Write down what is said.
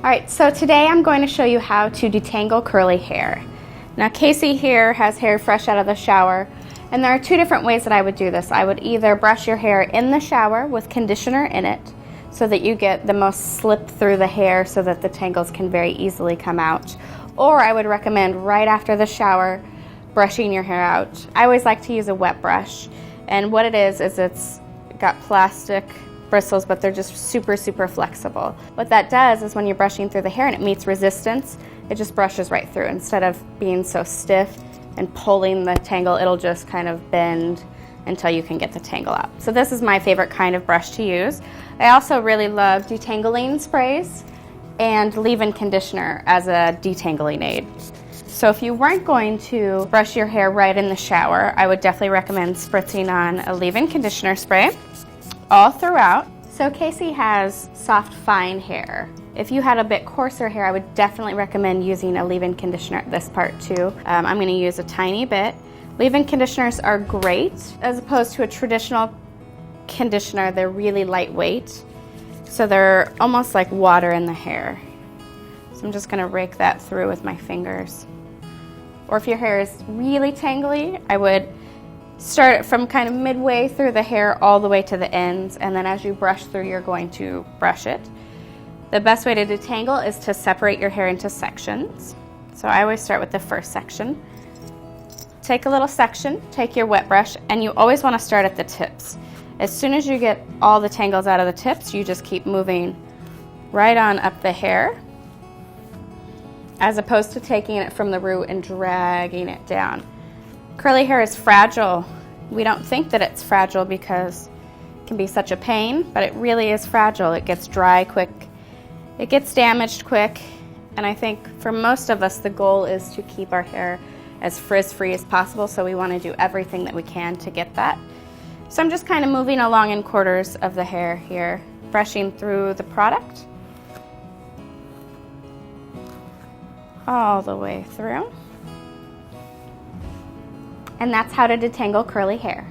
Alright, so today I'm going to show you how to detangle curly hair. Now Casey here has hair fresh out of the shower, and there are two different ways that I would do this. I would either brush your hair in the shower with conditioner in it so that you get the most slip through the hair so that the tangles can very easily come out. Or I would recommend right after the shower brushing your hair out. I always like to use a wet brush, and what it is it's got plastic bristles, but they're just super flexible. What that does is when you're brushing through the hair and it meets resistance, it just brushes right through. Instead of being so stiff and pulling the tangle, it'll just kind of bend until you can get the tangle out. So this is my favorite kind of brush to use. I also really love detangling sprays and leave-in conditioner as a detangling aid. So if you weren't going to brush your hair right in the shower, I would definitely recommend spritzing on a leave-in conditioner spray all throughout. So Casey has soft, fine hair. If you had a bit coarser hair, I would definitely recommend using a leave-in conditioner at this part too. I'm going to use a tiny bit. Leave-in conditioners are great as opposed to a traditional conditioner. They're really lightweight, so they're almost like water in the hair. So I'm just going to rake that through with my fingers. Or if your hair is really tangly, I would start from kind of midway through the hair all the way to the ends, and then as you brush through, you're going to brush it. The best way to detangle is to separate your hair into sections. So I always start with the first section. Take a little section, take your wet brush, and you always want to start at the tips. As soon as you get all the tangles out of the tips, you just keep moving right on up the hair, as opposed to taking it from the root and dragging it down. Curly hair is fragile. We don't think that it's fragile because it can be such a pain, but it really is fragile. It gets dry quick, it gets damaged quick, and I think for most of us the goal is to keep our hair as frizz-free as possible, so we want to do everything that we can to get that. So I'm just kind of moving along in quarters of the hair here, brushing through the product all the way through. And that's how to detangle curly hair.